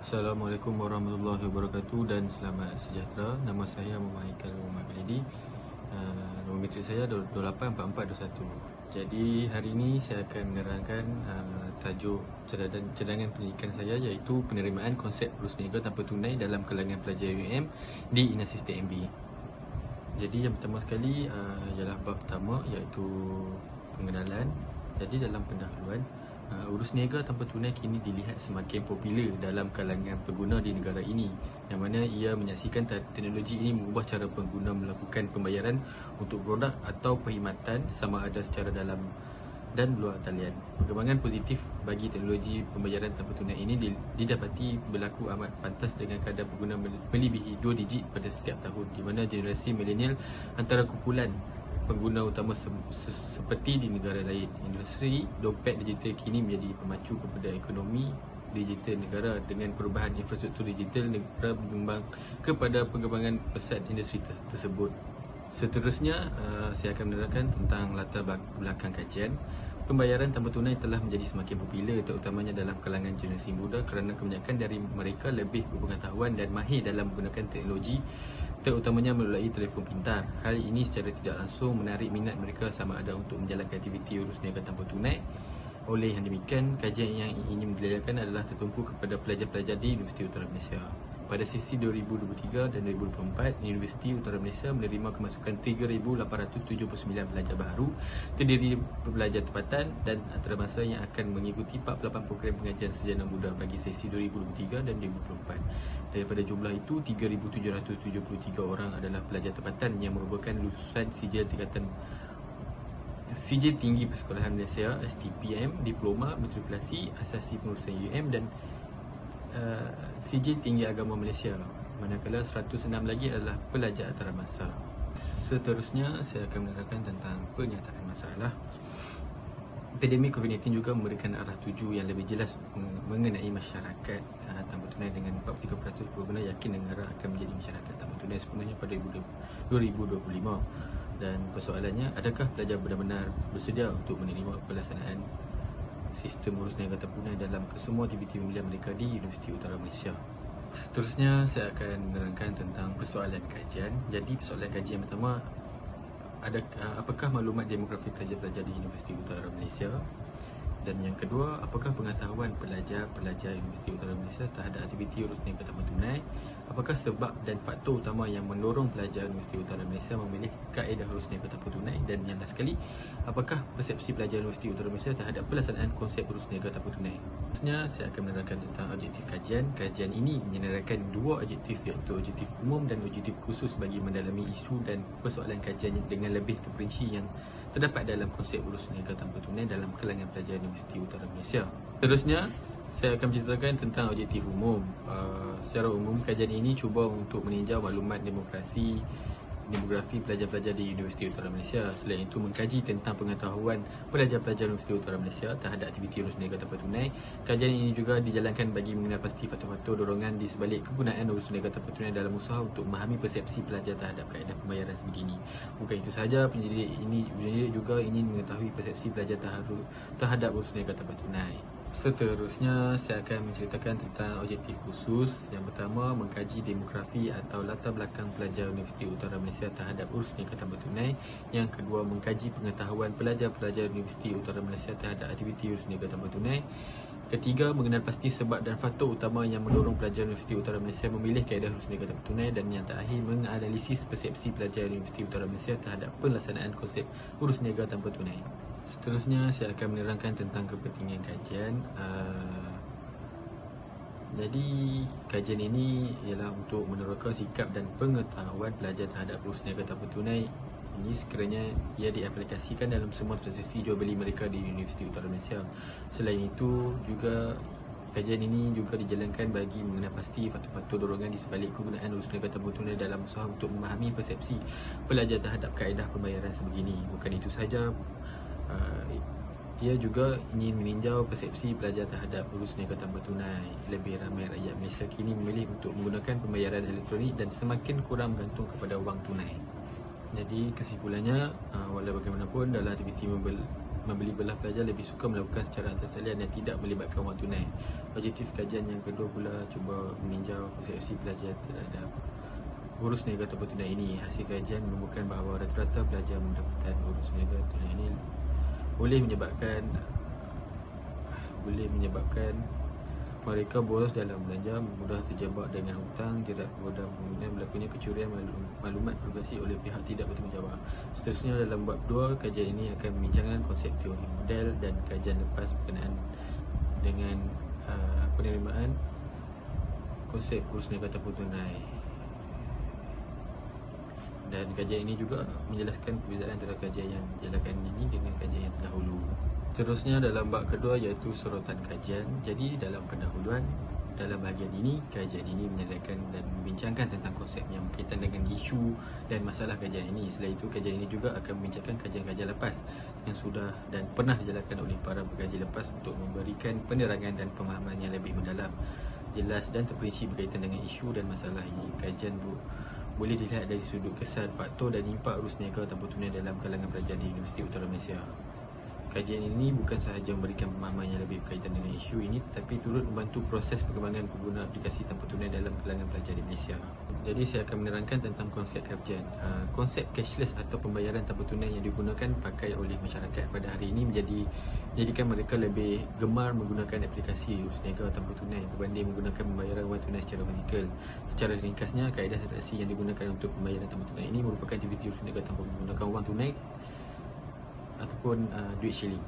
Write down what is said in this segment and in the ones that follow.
Assalamualaikum warahmatullahi wabarakatuh dan selamat sejahtera. Nama saya Muhammad Haikal Muhammad Khalidi. Nombor metrik saya 284421. Jadi hari ini saya akan menerangkan tajuk cadangan pendidikan saya, iaitu penerimaan konsep urus niaga tanpa tunai dalam kalangan pelajar UM di Inasif TMB. Jadi yang pertama sekali ialah bab pertama, iaitu pengenalan. Jadi dalam pendahuluan, urus niaga tanpa tunai kini dilihat semakin popular dalam kalangan pengguna di negara ini, yang mana ia menyaksikan teknologi ini mengubah cara pengguna melakukan pembayaran untuk produk atau perkhidmatan sama ada secara dalam dan luar talian. Perkembangan positif bagi teknologi pembayaran tanpa tunai ini didapati berlaku amat pantas dengan kadar pengguna melebihi 2 digit pada setiap tahun, di mana generasi milenial antara kumpulan pengguna utama seperti di negara lain. Industri dompet digital kini menjadi pemacu kepada ekonomi digital negara. Dengan perubahan infrastruktur digital, negara menyumbang kepada pengembangan pesat industri tersebut. Seterusnya, saya akan menerangkan tentang latar belakang kajian. Pembayaran tanpa tunai telah menjadi semakin popular, terutamanya dalam kalangan generasi muda, kerana kebanyakan dari mereka lebih berpengetahuan dan mahir dalam menggunakan teknologi, terutamanya melalui telefon pintar. Hal ini secara tidak langsung menarik minat mereka sama ada untuk menjalankan aktiviti urus niaga tanpa tunai. Oleh yang demikian, kajian yang ingin dilakukan adalah tertumpu kepada pelajar-pelajar di Universiti Utara Malaysia. Pada sesi 2023 dan 2024, Universiti Utara Malaysia menerima kemasukan 3,879 pelajar baru, terdiri pelajar tempatan dan antarabangsa yang akan mengikuti 48 program pengajian sarjana muda bagi sesi 2023 dan 2024. Daripada jumlah itu, 3,773 orang adalah pelajar tempatan yang merupakan lulusan sijil tinggi persekolahan Malaysia STPM, diploma matrikulasi asasi pengurusan UM dan sijil tinggi agama Malaysia, manakala 106 lagi adalah pelajar antarabangsa. Seterusnya, saya akan menerangkan tentang penyataan masalah. Pandemik COVID-19 juga memberikan arah tuju yang lebih jelas mengenai masyarakat tanpa tunai, dengan 43% pengguna yakin negara akan menjadi masyarakat tanpa tunai sepenuhnya pada 2025. Dan persoalannya, adakah pelajar benar-benar bersedia untuk menerima pelaksanaan sistem urus niaga tanpa tunai dalam kesemua aktiviti pembelian mereka di Universiti Utara Malaysia? Seterusnya, saya akan menerangkan tentang persoalan kajian. Jadi persoalan kajian pertama, apakah maklumat demografi pelajar-pelajar di Universiti Utara Malaysia? Dan yang kedua, apakah pengetahuan pelajar-pelajar Universiti Utara Malaysia terhadap aktiviti urus niaga tanpa tunai? Apakah sebab dan faktor utama yang mendorong pelajar Universiti Utara Malaysia memilih kaedah urus niaga tanpa tunai? Dan yang last sekali, apakah persepsi pelajar Universiti Utara Malaysia terhadap pelaksanaan konsep urus niaga tanpa tunai? Seterusnya, saya akan menerangkan tentang objektif kajian. Kajian ini menyederhanakan dua objektif, iaitu objektif umum dan objektif khusus bagi mendalami isu dan persoalan kajian dengan lebih terperinci yang terdapat dalam konsep urus niaga tanpa tunai dalam kalangan pelajar Universiti Utara Malaysia. Seterusnya, saya akan menceritakan tentang objektif umum. Secara umum, kajian ini cuba untuk meninjau maklumat demografi pelajar-pelajar di Universiti Utara Malaysia. Selain itu, mengkaji tentang pengetahuan pelajar-pelajar Universiti Utara Malaysia terhadap aktiviti urus niaga tanpa tunai. Kajian ini juga dijalankan bagi mengenal pasti faktor-faktor dorongan di sebalik kegunaan urus niaga tanpa tunai dalam usaha untuk memahami persepsi pelajar terhadap kaedah pembayaran sebegini. Bukan itu sahaja, pendidik juga ingin mengetahui persepsi pelajar terhadap urus niaga tanpa tunai. Seterusnya, saya akan menceritakan tentang objektif khusus. Yang pertama, mengkaji demografi atau latar belakang pelajar Universiti Utara Malaysia terhadap urus niaga tanpa tunai. Yang kedua, mengkaji pengetahuan pelajar-pelajar Universiti Utara Malaysia terhadap aktiviti urus niaga tanpa tunai. Ketiga, mengenal pasti sebab dan faktor utama yang mendorong pelajar Universiti Utara Malaysia memilih kaedah urus niaga tanpa tunai. Dan yang terakhir, menganalisis persepsi pelajar Universiti Utara Malaysia terhadap pelaksanaan konsep urus niaga tanpa tunai. Seterusnya, saya akan menerangkan tentang kepentingan kajian. Jadi, kajian ini ialah untuk meneroka sikap dan pengetahuan pelajar terhadap urus niaga tanpa tunai ini sekiranya ia diaplikasikan dalam semua transaksi jual beli mereka di Universiti Utara Malaysia. Selain itu, juga kajian ini juga dijalankan bagi mengenal pasti faktor-faktor dorongan di sebalik kegunaan urus niaga tanpa tunai dalam usaha untuk memahami persepsi pelajar terhadap kaedah pembayaran sebegini. Bukan itu sahaja, ia juga ingin meninjau persepsi pelajar terhadap urus niaga tanpa tunai. Lebih ramai rakyat Malaysia kini memilih untuk menggunakan pembayaran elektronik dan semakin kurang bergantung kepada wang tunai. Jadi kesimpulannya, walau bagaimanapun dalam aktiviti membeli belah pelajar lebih suka melakukan secara antarasalian yang tidak melibatkan wang tunai. Objektif kajian yang kedua pula cuba meninjau persepsi pelajar terhadap urus niaga tanpa tunai ini. Hasil kajian menemukan bahawa rata-rata pelajar mendapatkan urus niaga tunai ini boleh menyebabkan mereka boros dalam belanja, mudah terjebak dengan hutang, jerat kemudian berlakunya kecurian maklumat privasi oleh pihak tidak bertanggungjawab. Seterusnya dalam bab 2, kajian ini akan membincangkan konsep teori model dan kajian lepas berkenaan dengan penerimaan konsep urus niaga tanpa tunai. Dan kajian ini juga menjelaskan perbezaan antara kajian yang dijalankan ini dengan kajian yang terdahulu. Seterusnya dalam bab kedua iaitu sorotan kajian. Jadi dalam pendahuluan, dalam bahagian ini, kajian ini menyediakan dan membincangkan tentang konsep yang berkaitan dengan isu dan masalah kajian ini. Selain itu, kajian ini juga akan membincangkan kajian-kajian lepas yang sudah dan pernah dijalankan oleh para pengkaji lepas untuk memberikan penerangan dan pemahaman yang lebih mendalam, jelas dan terperinci berkaitan dengan isu dan masalah ini. Kajian boleh dilihat dari sudut kesan, faktor dan impak urus niaga tanpa tunai dalam kalangan pelajar di Universiti Utara Malaysia. Kajian ini bukan sahaja memberikan pemahaman yang lebih berkaitan dengan isu ini, tetapi turut membantu proses perkembangan pengguna aplikasi tanpa tunai dalam kalangan pelajar di Malaysia. Jadi saya akan menerangkan tentang konsep kajian. Konsep cashless atau pembayaran tanpa tunai yang digunakan pakai oleh masyarakat pada hari ini menjadikan mereka lebih gemar menggunakan aplikasi urus niaga tanpa tunai berbanding menggunakan pembayaran wang tunai secara fizikal. Secara ringkasnya, kaedah transaksi yang digunakan untuk pembayaran tanpa tunai ini merupakan aktiviti urus niaga tanpa menggunakan wang tunai ataupun duit shilling.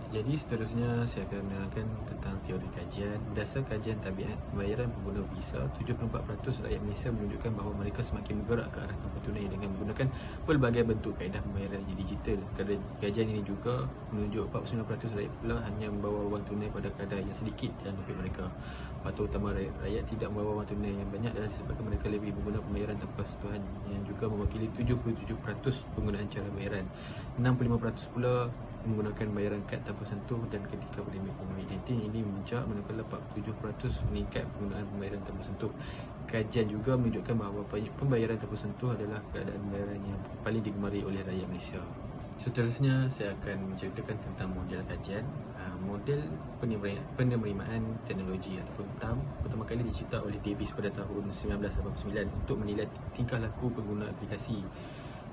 Jadi seterusnya saya akan menerangkan tentang teori kajian. Berdasar kajian tabiat pembayaran pengguna Visa, 74% rakyat Malaysia menunjukkan bahawa mereka semakin bergerak ke arah tanpa tunai dengan menggunakan pelbagai bentuk kaedah pembayaran digital. Kajian ini juga menunjuk 49% rakyat pula hanya membawa wang tunai pada kadar yang sedikit dalam dompet mereka. Faktor utama rakyat tidak membawa wang tunai yang banyak adalah disebabkan mereka lebih menggunakan pembayaran tanpa sentuhan yang juga mewakili 77% penggunaan cara bayaran. 65% pula menggunakan bayaran kad tanpa sentuh, dan ketika pandemik COVID-19 ini memuncak manakala 47% meningkat penggunaan pembayaran tanpa sentuh. Kajian juga menunjukkan bahawa pembayaran tanpa sentuh adalah keadaan pembayaran yang paling digemari oleh rakyat Malaysia. Seterusnya saya akan menceritakan tentang model kajian. Model penerimaan teknologi ataupun TAM pertama kali dicipta oleh Davis pada tahun 1989 untuk menilai tingkah laku pengguna aplikasi.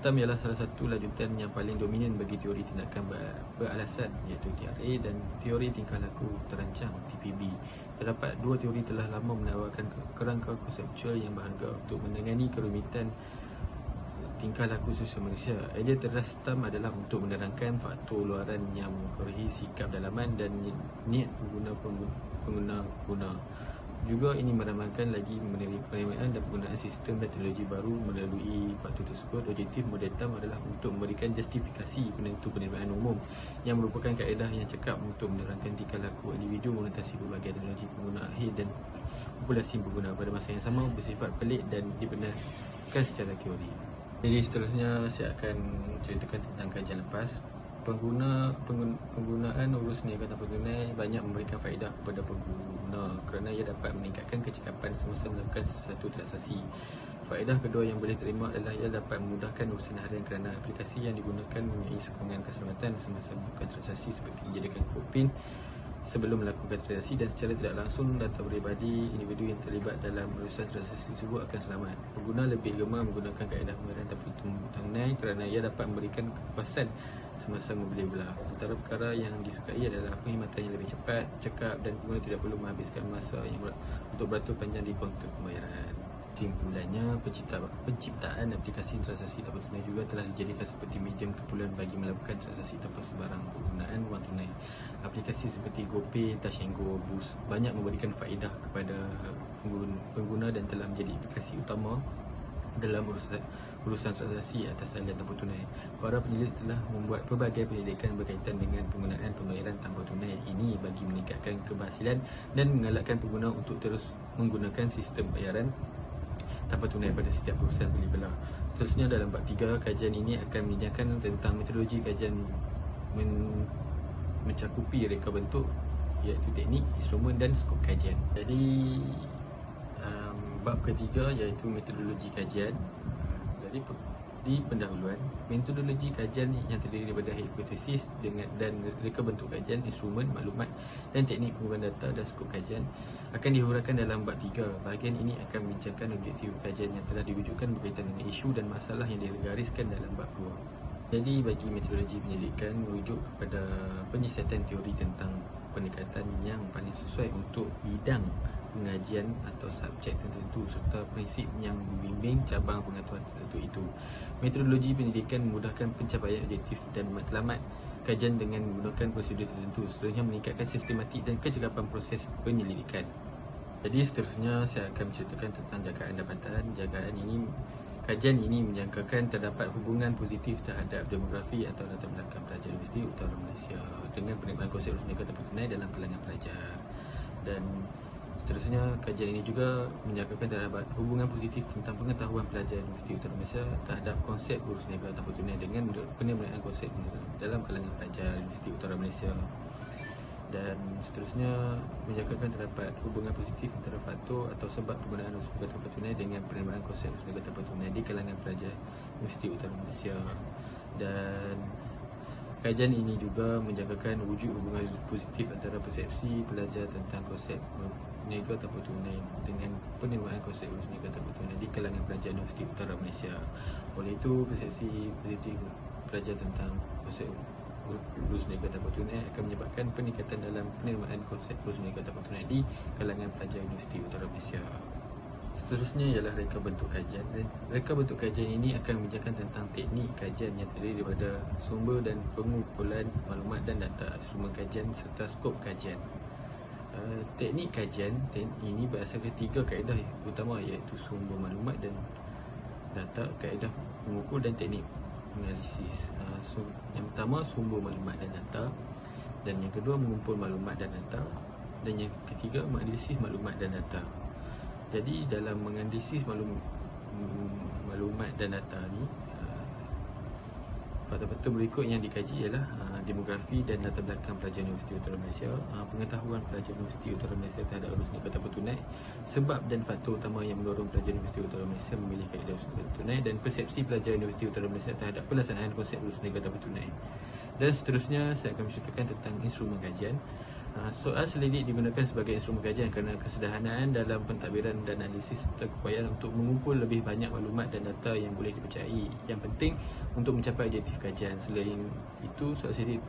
TAM ialah salah satu lanjutan yang paling dominan bagi teori tindakan beralasan iaitu TRA dan teori tingkah laku terancang TPB. Terdapat dua teori telah lama menawarkan kerangka konseptual yang berharga untuk menangani kerumitan tingkah laku sosial manusia. Idea terdas TAM adalah untuk menerangkan faktor luaran yang mempengaruhi sikap dalaman dan niat pengguna. Juga ini meramalkan lagi penerimaan dan penggunaan sistem dan teknologi baru melalui faktor tersebut. Objektif model TAM adalah untuk memberikan justifikasi penentu penerimaan umum yang merupakan kaedah yang cekap untuk menerangkan tingkah laku individu mengatasi berbagai teknologi pengguna akhir dan populasi pengguna pada masa yang sama bersifat pelik dan dibenarkan secara teori. Jadi seterusnya saya akan ceritakan tentang kajian lepas. Penggunaan urus niaga tanpa tunai banyak memberikan faedah kepada pengguna kerana ia dapat meningkatkan kecekapan semasa melakukan satu transaksi. Faedah kedua yang boleh terima adalah ia dapat memudahkan urusan harian kerana aplikasi yang digunakan mempunyai sokongan keselamatan semasa melakukan transaksi seperti menjadikan kod PIN sebelum melakukan transaksi, dan secara tidak langsung data peribadi individu yang terlibat dalam urusan transaksi tersebut akan selamat. Pengguna lebih gemar menggunakan kaedah pembayaran tanpa tunai kerana ia dapat memberikan kepuasan semasa membeli belah. Antara perkara yang disukai adalah perkhidmatan yang lebih cepat, cekap, dan pengguna tidak perlu menghabiskan masa yang untuk beratur panjang di kaunter pembayaran. Kesimpulannya, penciptaan aplikasi transaksi tanpa tunai juga telah dijadikan seperti medium kumpulan bagi melakukan transaksi tanpa sebarang penggunaan wang tunai. Aplikasi seperti GoPay, Touch 'n Go, Boost banyak memberikan faedah kepada pengguna dan telah menjadi aplikasi utama dalam urusan transaksi atas talian tanpa tunai. Para penyelidik telah membuat pelbagai penyelidikan berkaitan dengan penggunaan pembayaran tanpa tunai ini bagi meningkatkan keberhasilan dan mengalahkan pengguna untuk terus menggunakan sistem bayaran tanpa tunai pada setiap urusan beli belah. Seterusnya dalam bab 3, kajian ini akan membincangkan tentang metodologi kajian mencakupi reka bentuk iaitu teknik, instrumen dan skop kajian. Jadi bab ketiga iaitu metodologi kajian. Jadi Di pendahuluan, metodologi kajian yang terdiri daripada hipotesis dan reka bentuk kajian, instrumen, maklumat dan teknik penggunaan data dan skop kajian akan dihuraikan dalam bab 3. Bahagian ini akan membincangkan objektif kajian yang telah diwujudkan berkaitan dengan isu dan masalah yang digariskan dalam bab 2. Jadi bagi metodologi penyelidikan merujuk kepada penyiasatan teori tentang pendekatan yang paling sesuai untuk bidang pengajian atau subjek tertentu serta prinsip yang membimbing cabang pengetahuan tertentu itu. Metodologi penyelidikan memudahkan pencapaian objektif dan matlamat kajian dengan menggunakan prosedur tertentu, seterusnya meningkatkan sistematik dan kecekapan proses penyelidikan. Jadi seterusnya saya akan menceritakan tentang jagaan dapatan. Kajian ini menjangkakan terdapat hubungan positif terhadap demografi atau latar belakang pelajar Universiti Utara Malaysia dengan penerimaan konsep urus negara tanpa tunai dalam kalangan pelajar. Dan seterusnya, kajian ini juga menjangkakan terdapat hubungan positif tentang pengetahuan pelajar Universiti Utara Malaysia terhadap konsep urus negara tanpa tunai dengan penerimaan konsep dalam kalangan pelajar Universiti Utara Malaysia. Dan seterusnya, menjangkakan terdapat hubungan positif antara faktor atau sebab penggunaan urus negara tanpa tunai dengan penerimaan konsep urus negara tanpa tunai di kalangan pelajar Universiti Utara Malaysia. Dan kajian ini juga menjangkakan wujud hubungan positif antara persepsi pelajar tentang konsep negara tanpa tunai dengan penerimaan konsep urus negara tanpa tunai di kalangan pelajar Universiti Utara Malaysia. Oleh itu, persepsi positif pelajar tentang konsep urus negara tanpa tunai akan menyebabkan peningkatan dalam penerimaan konsep urus negara tanpa tunai di kalangan pelajar Universiti Utara Malaysia. Seterusnya ialah reka bentuk kajian. Reka bentuk kajian ini akan membicarakan tentang teknik kajian yang terdiri daripada sumber dan pengumpulan maklumat dan data, instrumen kajian serta skop kajian. Teknik kajian ini berasaskan 3 kaedah utama, iaitu sumber maklumat dan data, kaedah mengukur dan teknik analisis. Yang pertama, sumber maklumat dan data, dan yang kedua, mengumpul maklumat dan data, dan yang ketiga, menganalisis maklumat dan data. Jadi dalam menganalisis maklumat dan data ni, faktor-faktor berikut yang dikaji ialah demografi dan latar belakang pelajar Universiti Utara Malaysia, pengetahuan pelajar Universiti Utara Malaysia terhadap urus negara tanpa tunai, sebab dan faktor utama yang mendorong pelajar Universiti Utara Malaysia memilih kaedah urus negara tanpa tunai, dan persepsi pelajar Universiti Utara Malaysia terhadap pelaksanaan konsep urus negara tanpa tunai. Dan seterusnya, saya akan menceritakan tentang instrumen kajian. Soal selidik digunakan sebagai instrumen kajian kerana kesederhanaan dalam pentadbiran dan analisis serta keupayaan untuk mengumpul lebih banyak maklumat dan data yang boleh dipercayai. Yang penting untuk mencapai objektif kajian. Selain itu, soal selidik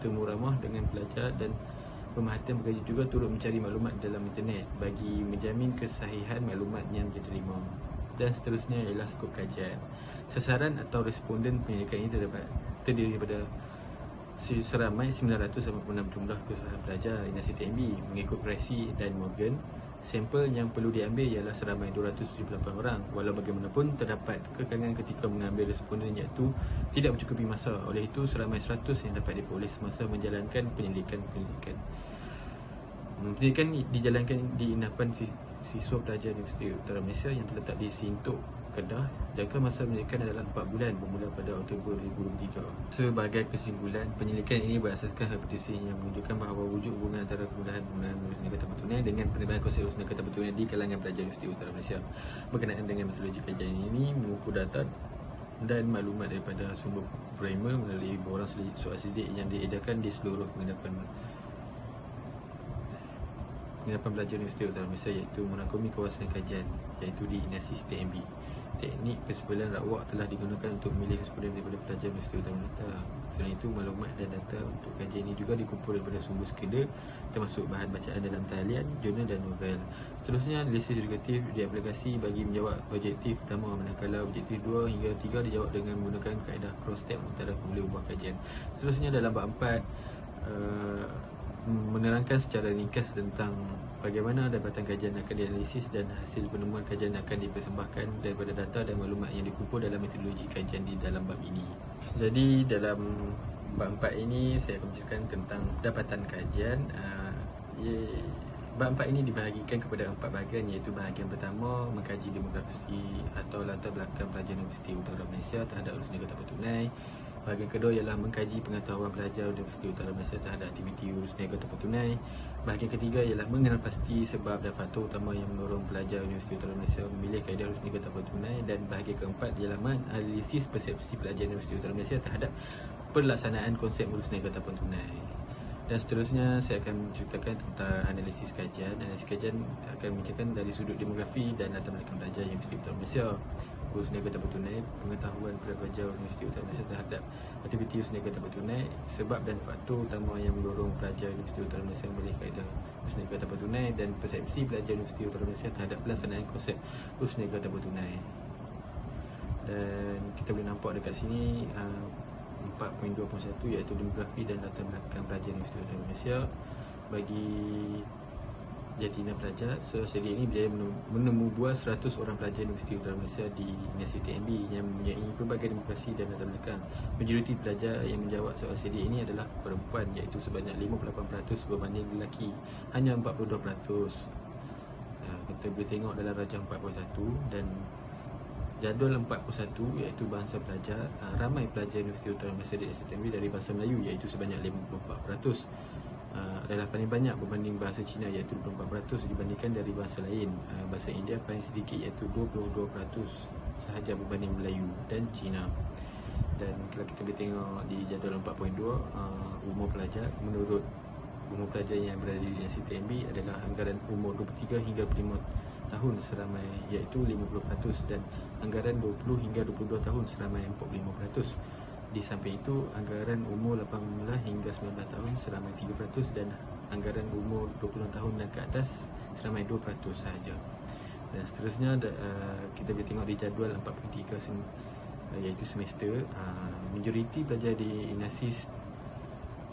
temu ramah dengan pelajar dan pemerhatian pekaji juga turut mencari maklumat dalam internet bagi menjamin kesahihan maklumat yang diterima. Dan seterusnya ialah skop kajian. Sasaran atau responden penyelidikan ini terdiri daripada seramai 986 jumlah keseluruhan pelajar Universiti TMB mengikut Presi dan Morgan. Sampel yang perlu diambil ialah seramai 278 orang. Walau bagaimanapun, terdapat kekangan ketika mengambil responden, iaitu tidak mencukupi masa. Oleh itu, seramai 100 yang dapat diperoleh semasa menjalankan penyelidikan. Penyelidikan dijalankan di endapan siswa pelajar Universiti Utara Malaysia yang terletak di Sintok, Kedah. Jangka masa penyelidikan adalah 4 bulan bermula pada Oktober 2023. Sebagai kesimpulan, penyelidikan ini berasaskan hipotesis yang menunjukkan bahawa wujud hubungan antara kemudahan penggunaan urus negara tanpa tunai dengan penerimaan konsep urus negara tanpa tunai di kalangan pelajar Universiti Utara Malaysia. Berkenaan dengan metodologi kajian ini, mengumpul data dan maklumat daripada sumber primer melalui borang soal selidik yang diedarkan di seluruh penginapan pelajar Universiti Utara Malaysia, iaitu merangkumi kawasan kajian, iaitu di Inasis TMB. Teknik kesimpulan rawak telah digunakan untuk memilih responden daripada pelajar Universiti Utara Malaysia. Selain itu, maklumat dan data untuk kajian ini juga dikumpul daripada sumber sekedah, termasuk bahan bacaan dalam talian, jurnal dan novel. Seterusnya, analisis deduktif diaplikasi bagi menjawab objektif pertama, manakala objektif 2 hingga 3 dijawab dengan menggunakan kaedah cross-step antara pemilih buah kajian. Seterusnya, dalam bab 4 menerangkan secara ringkas tentang bagaimana dapatan kajian akan dianalisis dan hasil penemuan kajian akan dipersembahkan daripada data dan maklumat yang dikumpul dalam metodologi kajian di dalam bab ini. Jadi dalam bab 4 ini saya akan menceritakan tentang dapatan kajian. Bab 4 ini dibahagikan kepada 4 bahagian, iaitu bahagian pertama mengkaji demografi atau latar belakang pelajar Universiti Utara Malaysia terhadap urus negara tanpa tunai. Bahagian kedua ialah mengkaji pengetahuan pelajar Universiti Utara Malaysia terhadap aktiviti urus niaga tanpa tunai. Bahagian ketiga ialah mengenal pasti sebab dan faktor utama yang mendorong pelajar Universiti Utara Malaysia memilih kaedah urus niaga tanpa tunai. Dan bahagian keempat ialah menganalisis persepsi pelajar Universiti Utara Malaysia terhadap pelaksanaan konsep urus niaga tanpa tunai. Dan seterusnya saya akan menceritakan tentang analisis kajian. Analisis kajian akan membincangkan dari sudut demografi dan latar belakang pelajar Universiti Utara Malaysia. Urus niaga tanpa tunai, pengetahuan pelajar Universiti Utara Malaysia terhadap aktiviti urus niaga tanpa tunai, sebab dan faktor utama yang mendorong pelajar Universiti Utara Malaysia memilih kaedah urus niaga tanpa tunai, dan persepsi pelajar Universiti Utara Malaysia terhadap pelaksanaan konsep urus niaga tanpa tunai. Dan kita boleh nampak dekat sini 4.2.1 iaitu demografi dan latar belakang pelajar Universiti Utara Malaysia. Bagi jantina pelajar, sedi ini berjaya menemu buah 100 orang pelajar Universiti Utara Malaysia di Universiti TMB yang mempunyai pelbagai demografi dan latar belakang. Majoriti pelajar yang menjawab soal sedi ini adalah perempuan, iaitu sebanyak 58% berbanding lelaki hanya 42%. Kita boleh tengok dalam rajah 41 dan jadual 41 iaitu bahasa pelajar. Ramai pelajar Universiti Utara Malaysia di STMB dari bahasa Melayu iaitu sebanyak 54%. Adalah paling banyak berbanding bahasa Cina iaitu 24% dibandingkan dari bahasa lain. Bahasa India paling sedikit iaitu 22% sahaja berbanding Melayu dan Cina. Dan kalau kita boleh tengok di jadual 4.2, umur pelajar, menurut umur pelajar yang berada di Universiti TMB adalah anggaran umur 23 hingga 25 tahun seramai iaitu 50%, dan anggaran 20 hingga 22 tahun seramai 45%. Di samping itu, anggaran umur 18 hingga 19 tahun seramai 3%, dan anggaran umur 20 tahun dan ke atas seramai 2% sahaja. Dan seterusnya kita boleh tengok di jadual 4.3 iaitu semester. Majoriti pelajar di INASIS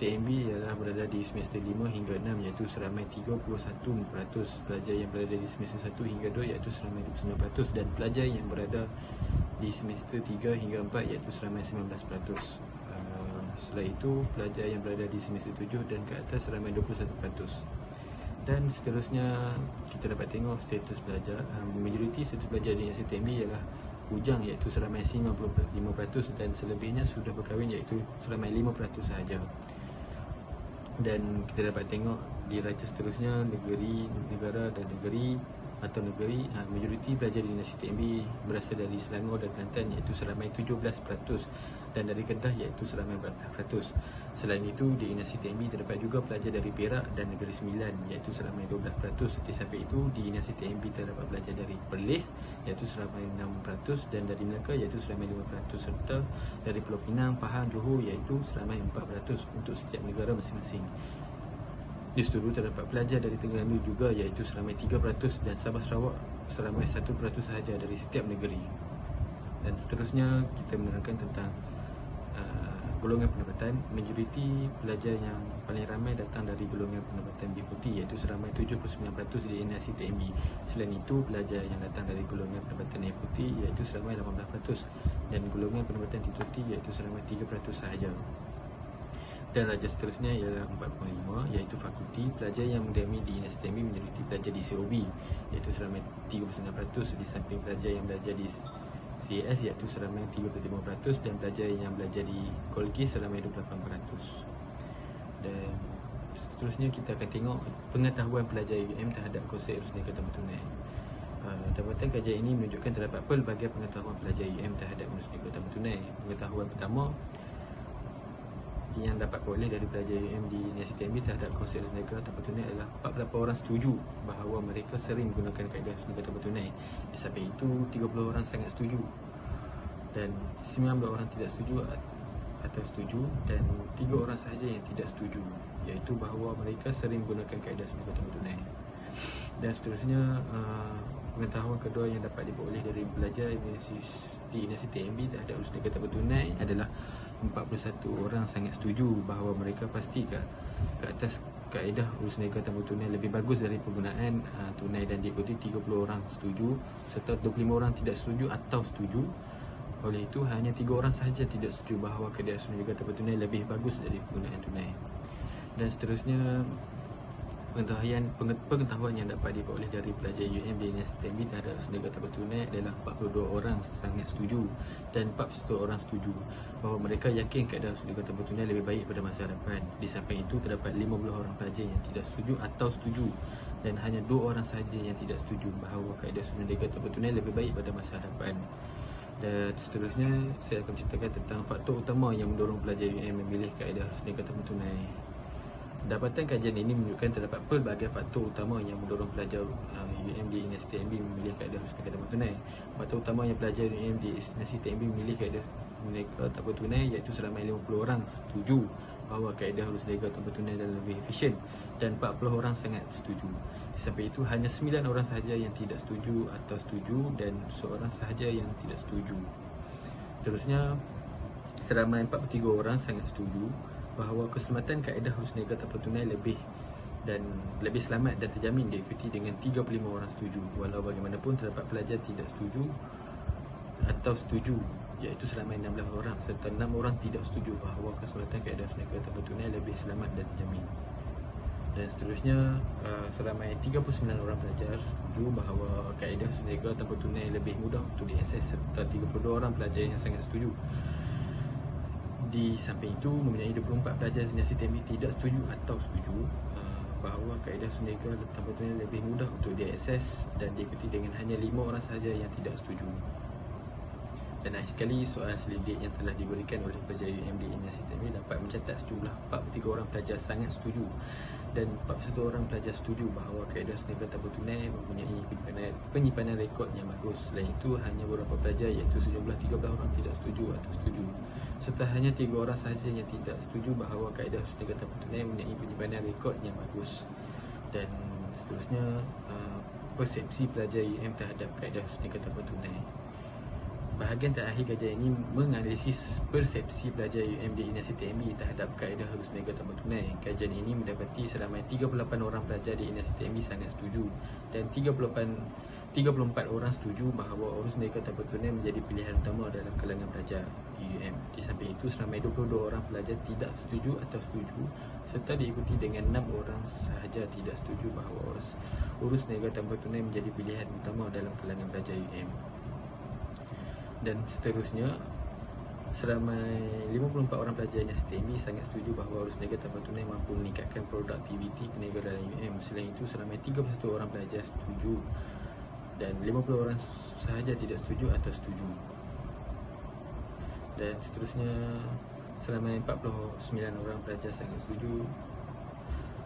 TMB ialah berada di semester 5 hingga 6 iaitu seramai 31%. Pelajar yang berada di semester 1 hingga 2 iaitu seramai 29%, dan pelajar yang berada di semester 3 hingga 4 iaitu seramai 19%. Setelah itu, pelajar yang berada di semester 7 dan ke atas seramai 21%. Dan seterusnya kita dapat tengok status pelajar. Majoriti status pelajar di STMB ialah bujang iaitu seramai 95%, dan selebihnya sudah berkahwin iaitu seramai 5% sahaja. Dan kita dapat tengok di raja seterusnya, negeri, negara dan negeri atau negeri. Majoriti pelajar di Universiti TMB berasal dari Selangor dan Kelantan iaitu seramai 17%, dan dari Kedah iaitu seramai 14%. Selain itu, di Universiti TMB terdapat juga pelajar dari Perak dan Negeri Sembilan iaitu seramai 12%. Di samping itu, di Universiti TMB terdapat pelajar dari Perlis iaitu seramai 6%, dan dari Melaka iaitu seramai 5%, serta dari Pulau Pinang, Pahang, Johor iaitu seramai 4% untuk setiap negara masing-masing. Di Seturu terdapat pelajar dari Terengganu juga iaitu seramai 3%, dan Sabah Sarawak seramai 1% sahaja dari setiap negeri. Dan seterusnya kita menerangkan tentang golongan pendapatan. Majoriti pelajar yang paling ramai datang dari golongan pendapatan B40 iaitu seramai 79% di Universiti TMB. Selain itu, pelajar yang datang dari golongan pendapatan A40 iaitu seramai 18%, dan golongan pendapatan T20 iaitu seramai 3% sahaja. Dan raja seterusnya ialah 4.5 iaitu fakulti. Pelajar yang mendiami di Universiti TMB majoriti pelajar di COB iaitu seramai 39%, di samping pelajar yang belajar di CAS iaitu seramai 35%, dan pelajar yang belajar di Kolkis seramai 28%. Dan seterusnya kita akan tengok pengetahuan pelajar UM terhadap konsep urus niaga tanpa tunai. Dapatan kajian ini menunjukkan terdapat pelbagai pengetahuan pelajar UM terhadap urus niaga tanpa tunai. Pengetahuan pertama yang dapat peroleh dari pelajar UM di Universiti TMB terhadap konsep urus niaga tanpa tunai adalah 48 orang setuju bahawa mereka sering menggunakan kaedah urus niaga tanpa tunai. Di samping itu, 30 orang sangat setuju, dan 19 orang tidak setuju atau setuju, dan 3 orang sahaja yang tidak setuju, iaitu bahawa mereka sering menggunakan kaedah urus niaga tanpa tunai. Dan seterusnya, pengetahuan kedua yang dapat diperoleh dari pelajar di Universiti TMB terhadap urus niaga tanpa tunai adalah 41 orang sangat setuju bahawa mereka pasti ke atas kaedah urus niaga tanpa tunai lebih bagus dari penggunaan tunai, dan diikuti 30 orang setuju serta 25 orang tidak setuju atau setuju. Oleh itu, hanya 3 orang sahaja tidak setuju bahawa kaedah urus niaga tanpa tunai lebih bagus dari penggunaan tunai. Dan seterusnya, Pengetahuan yang dapat diperoleh dari pelajar UM di NSTMB terhadap arus niaga tanpa tunai adalah 42 orang sangat setuju dan 41 orang setuju bahawa mereka yakin keadaan arus niaga tanpa tunai lebih baik pada masa hadapan. Di samping itu, terdapat 50 orang pelajar yang tidak setuju atau setuju dan hanya 2 orang sahaja yang tidak setuju bahawa keadaan arus niaga tanpa tunai lebih baik pada masa hadapan. Dan seterusnya, saya akan ceritakan tentang faktor utama yang mendorong pelajar UM memilih kaedah arus niaga tanpa tunai. Dapatan kajian ini menunjukkan terdapat pelbagai faktor utama yang mendorong pelajar UM di NSTMB memilih kaedah arus niaga tanpa tunai. Faktor utama yang pelajar UM di NSTMB memilih kaedah niaga tanpa tunai iaitu seramai 50 orang setuju bahawa kaedah arus niaga tanpa tunai adalah lebih efisien dan 40 orang sangat setuju. Di samping itu, hanya 9 orang sahaja yang tidak setuju atau setuju dan seorang sahaja yang tidak setuju. Seterusnya, seramai 43 orang sangat setuju bahawa keselamatan kaedah arus niaga tanpa tunai lebih selamat dan terjamin, diikuti dengan 35 orang setuju. Walau bagaimanapun, terdapat pelajar tidak setuju atau setuju iaitu seramai 16 orang serta 6 orang tidak setuju bahawa keselamatan kaedah arus niaga tanpa tunai lebih selamat dan terjamin. Dan seterusnya, seramai 39 orang pelajar setuju bahawa kaedah arus niaga tanpa tunai lebih mudah untuk diakses serta 32 orang pelajar yang sangat setuju. Di samping itu, mempunyai 24 pelajar NSTMB tidak setuju atau setuju bahawa kaedah arus niaga tanpa tunai lebih mudah untuk diakses dan diikuti dengan hanya 5 orang sahaja yang tidak setuju. Dan akhir sekali, soalan selidik yang telah diberikan oleh pelajar UM di NSTMB dapat mencatat sejumlah 43 orang pelajar sangat setuju dan 41 orang pelajar setuju bahawa kaedah arus niaga tanpa tunai mempunyai penyimpanan rekod yang bagus. Selain itu, hanya beberapa pelajar iaitu sejumlah 13 orang tidak setuju atau setuju serta hanya 3 orang sahaja yang tidak setuju bahawa kaedah arus niaga tanpa tunai mempunyai penyimpanan rekod yang bagus. Dan seterusnya, persepsi pelajar UM terhadap kaedah arus niaga tanpa tunai. Bahagian terakhir kajian ini menganalisis persepsi pelajar UM di NSTMB terhadap kaedah arus niaga tanpa tunai. Kajian ini mendapati seramai 38 orang pelajar di NSTMB sangat setuju dan 34 orang setuju bahawa arus niaga tanpa tunai menjadi pilihan utama dalam kalangan pelajar di UM. Di samping itu, seramai 22 orang pelajar tidak setuju atau setuju serta diikuti dengan 6 orang sahaja tidak setuju bahawa arus niaga tanpa tunai menjadi pilihan utama dalam kalangan pelajar UM. Dan seterusnya, seramai 54 orang pelajar NSTMB sangat setuju bahawa arus niaga tanpa tunai mampu meningkatkan produktiviti peniaga dalam UM. Selain itu, seramai 31 orang pelajar setuju dan 50 orang sahaja tidak setuju atau setuju. Dan seterusnya, seramai 49 orang pelajar sangat setuju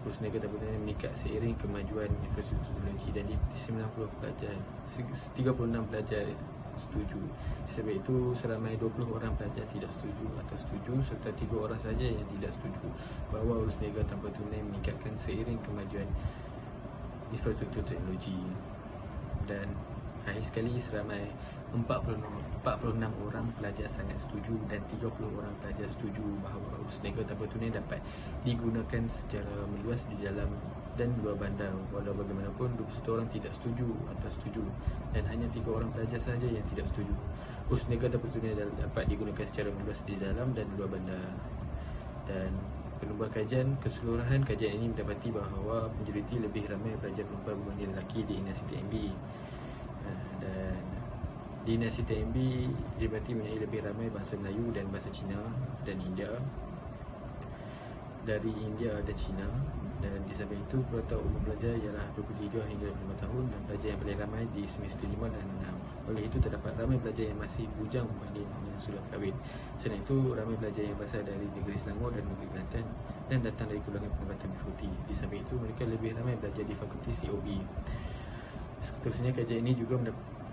arus niaga tanpa tunai meningkat seiring kemajuan infrastruktur teknologi dan di 36 pelajar setuju. Sebab itu, seramai 20 orang pelajar tidak setuju atau setuju serta 3 orang saja yang tidak setuju bahawa arus niaga tanpa tunai meningkatkan seiring kemajuan infrastruktur teknologi. Dan akhir sekali, seramai 46 orang pelajar sangat setuju dan 30 orang pelajar setuju bahawa arus niaga tanpa tunai dapat digunakan secara meluas di dalam dan luar bandar. Walau bagaimanapun, 21 orang tidak setuju atau setuju dan hanya 3 orang pelajar sahaja yang tidak setuju. Arus niaga tanpa tunai dapat digunakan secara meluas di dalam dan luar bandar. Dan penubuhan kajian keseluruhan kajian ini mendapati bahawa majoriti lebih ramai pelajar perempuan berbanding lelaki di NSTMB. Dan di NSTMB didapati mempunyai lebih ramai bahasa Melayu dan bahasa Cina dan India dari India dan China. Dan di samping itu, kuota umum pelajar ialah 23 hingga 25 tahun dan pelajar yang paling ramai di semester 5 dan 6. Oleh itu, terdapat ramai pelajar yang masih bujang berbanding yang sudah kahwin. Selain itu, ramai pelajar yang berasal dari negeri Selangor dan negeri Kelantan dan datang dari golongan penempatan B40. Di samping itu, mereka lebih ramai belajar di fakulti COE. Seterusnya, kajian ini juga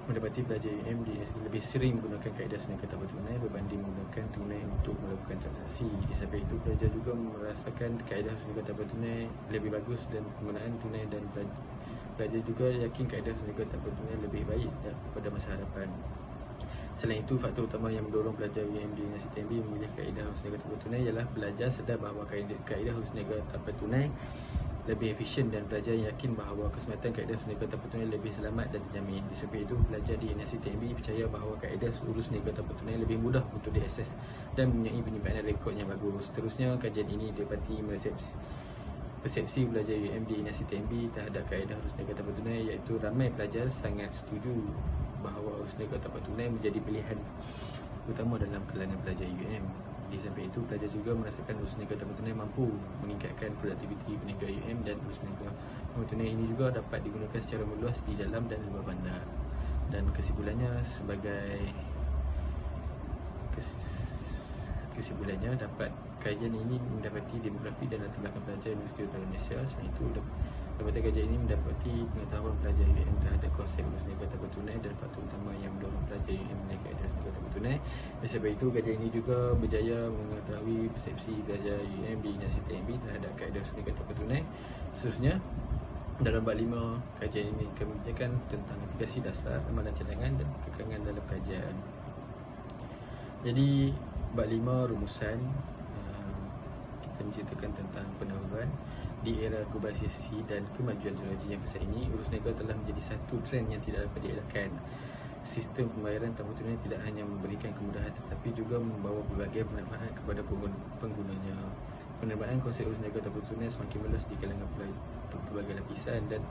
mendapati pelajar UM lebih sering menggunakan kaedah arus niaga tanpa tunai berbanding menggunakan tunai untuk melakukan transaksi. Di samping itu, pelajar juga merasakan kaedah arus niaga tanpa tunai lebih bagus dan penggunaan tunai dan pelajar juga yakin kaedah arus niaga tanpa tunai lebih baik pada masa hadapan. Selain itu, faktor utama yang mendorong pelajar UM di NSTMB memilih kaedah arus niaga tanpa tunai ialah belajar sedar bahawa kaedah arus niaga tanpa tunai lebih efisien dan pelajar yakin bahawa keselamatan kaedah arus niaga tanpa tunai lebih selamat dan terjamin. Di samping itu, pelajar di NSTMB percaya bahawa kaedah arus niaga tanpa tunai lebih mudah untuk diakses dan mempunyai penyimpanan rekod yang bagus. Seterusnya, kajian ini didapati persepsi pelajar UM di Universiti TMB terhadap kaedah urus niaga tanpa tunai, iaitu ramai pelajar sangat setuju bahawa urus niaga tanpa tunai menjadi pilihan utama dalam kalangan pelajar UM. Di samping itu, pelajar juga merasakan urus niaga tanpa tunai mampu meningkatkan produktiviti peniaga UM, dan urus niaga tanpa tunai ini juga dapat digunakan secara meluas di dalam dan luar bandar. Dan kesimpulannya dapat kajian ini mendapati demografi dan latar belakang pelajar Universiti Utara Malaysia. Selain itu, dapatan kajian ini mendapati pengetahuan pelajar UM terhadap konsep urus niaga tanpa tunai dan faktor utama yang mendorong pelajar UM menaikkan urus niaga tanpa tunai. Oleh sebab itu, kajian ini juga berjaya mengetahui persepsi pelajar UM di Universiti TMB terhadap kaedah urus niaga tanpa tunai. Seterusnya, dalam bab 5, kajian ini akan membicarakan tentang aplikasi dasar, amalan cadangan dan kekangan dalam kajian. Jadi, bab 5 rumusan, kita menceritakan tentang pendahuluan. Di era globalisasi dan kemajuan teknologi yang pesat ini, urus niaga telah menjadi satu trend yang tidak dapat dielakkan. Sistem pembayaran tanpa tunai tidak hanya memberikan kemudahan tetapi juga membawa berbagai manfaat kepada penggunanya. Penerimaan konsep urus niaga tanpa tunai semakin meluas di kalangan pelbagai lapisan dan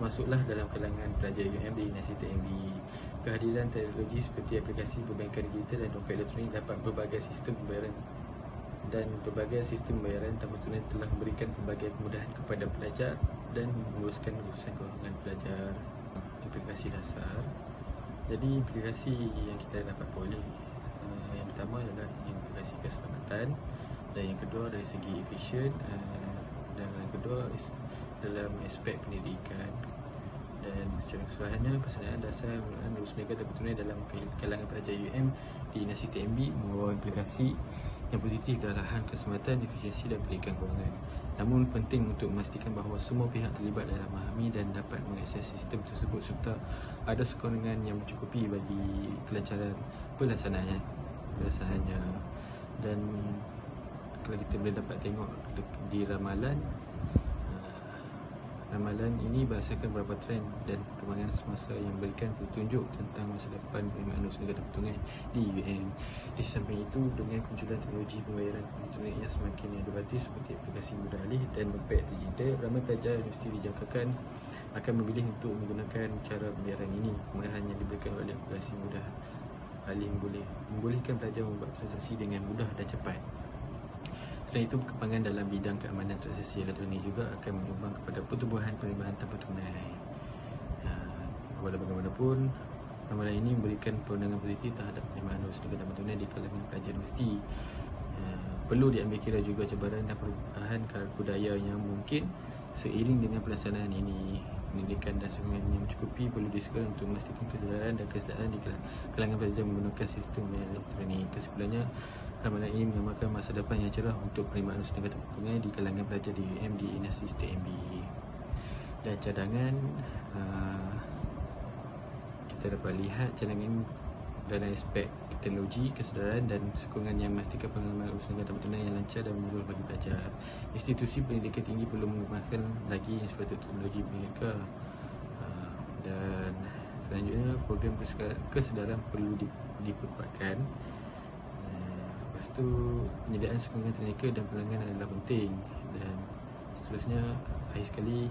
masuklah dalam kalangan pelajar UM di Universiti TMB. Kehadiran teknologi seperti aplikasi perbankan digital dan dompet elektronik dapat berbagai sistem pembayaran tanpa tunai telah memberikan pelbagai kemudahan kepada pelajar dan menguruskan urusan kewangan pelajar. Aplikasi dasar. Jadi aplikasi yang kita dapat boleh, yang pertama adalah aplikasi keselamatan, dan yang kedua dari segi efisien, dan yang kedua dalam aspek pendidikan. Dan secara keseluruhannya, pelaksanaan dasar urus niaga tanpa tunai dalam kalangan pelajar UM di Universiti TMB membawa implikasi yang positif dalam hal keselamatan, efisiensi dan pendidikan kewangan. Namun penting untuk memastikan bahawa semua pihak terlibat dalam memahami dan dapat mengakses sistem tersebut serta ada sokongan yang mencukupi bagi kelancaran pelaksanaannya. Dan kalau kita boleh dapat tengok di ramalan ini berdasarkan beberapa trend dan perkembangan semasa yang memberikan petunjuk tentang masa depan penerimaan urus niaga tanpa tunai di UM. Di samping itu, dengan kemunculan teknologi pembayaran elektronik yang semakin inovatif seperti aplikasi mudah alih dan dompet digital, ramai pelajar universiti dijangkakan akan memilih untuk menggunakan cara pembayaran ini. Kemudahan yang diberikan oleh aplikasi mudah alih membolehkan pelajar membuat transaksi dengan mudah dan cepat. Selain itu, perkembangan dalam bidang keamanan transaksi elektronik juga akan menyumbang kepada pertumbuhan penerimaan tanpa tunai. Walau bagaimanapun, ramalan ini memberikan pandangan positif terhadap penerimaan urus niaga tanpa tunai di kalangan pelajar universiti. Perlu diambil kira juga cabaran dan perubahan budaya yang mungkin seiring dengan pelaksanaan ini. Pendidikan dan sokongan yang mencukupi perlu disegerakan untuk memastikan kesedaran dan kesejahteraan di kalangan pelajar menggunakan sistem elektronik. Kesimpulannya, ramalan ini menggambarkan masa depan yang cerah untuk penerimaan urus niaga tanpa tunai di kalangan pelajar di UM di Universiti TMB. Dan cadangan, kita dapat lihat cadangan dalam aspek teknologi, kesedaran dan sokongan yang memastikan pengalaman urus niaga tanpa tunai yang lancar dan menyeluruh bagi pelajar. Institusi pendidikan tinggi perlu mengembangkan lagi infrastruktur teknologi mereka. Dan selanjutnya, program kesedaran perlu diperkuatkan. Lepas tu, penyediaan sokongan teknikal dan pelanggan adalah penting. Dan seterusnya, akhir sekali,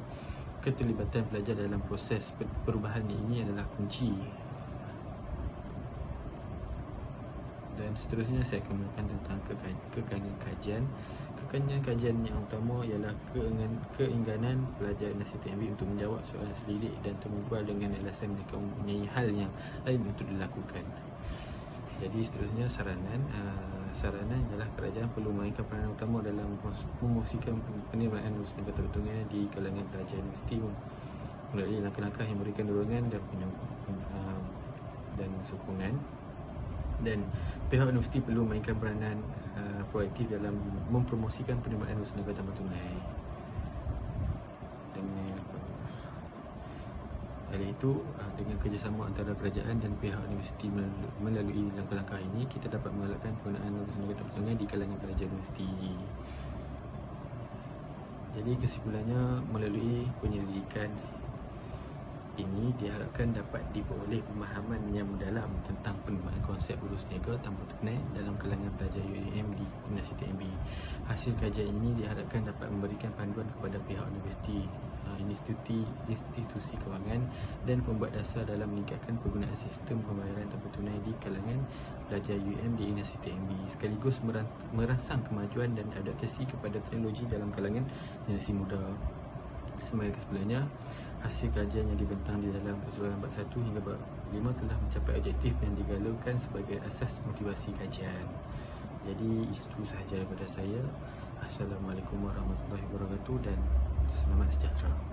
keterlibatan pelajar dalam proses perubahan ini adalah kunci. Dan seterusnya, saya akan menerangkan tentang kekangan kajian. Kekangan kajian yang utama ialah keengganan pelajar Universiti TMB untuk menjawab soalan selidik dan termubal dengan alasan mereka mempunyai hal yang lain untuk dilakukan. Jadi seterusnya, saranan adalah kerajaan perlu memainkan peranan utama dalam mempromosikan penerimaan urus niaga tanpa tunai di kalangan pelajar universiti melalui langkah-langkah yang memberikan dorongan dan sokongan. Dan pihak universiti perlu memainkan peranan proaktif dalam mempromosikan penerimaan urus niaga tanpa tunai. Hal itu, dengan kerjasama antara kerajaan dan pihak universiti melalui langkah-langkah ini, kita dapat mengalahkan penggunaan urus niaga tanpa tunai di kalangan pelajar universiti. Jadi kesimpulannya, melalui penyelidikan ini diharapkan dapat diperoleh pemahaman yang mendalam tentang penerimaan konsep urus niaga tanpa tunai dalam kalangan pelajar UAM di Universiti MB. Hasil kajian ini diharapkan dapat memberikan panduan kepada pihak universiti, institusi kewangan dan pembuat dasar dalam meningkatkan penggunaan sistem pembayaran tanpa tunai di kalangan pelajar UAM di Universiti MB, sekaligus merangsang kemajuan dan adaptasi kepada teknologi dalam kalangan generasi muda. Sebagai kesimpulannya, hasil kajian yang dibentang di dalam persoalan bab 1 hingga bab 5 telah mencapai objektif yang digalaukan sebagai asas motivasi kajian. Jadi itu sahaja daripada saya. Assalamualaikum warahmatullahi wabarakatuh dan selamat sejahtera.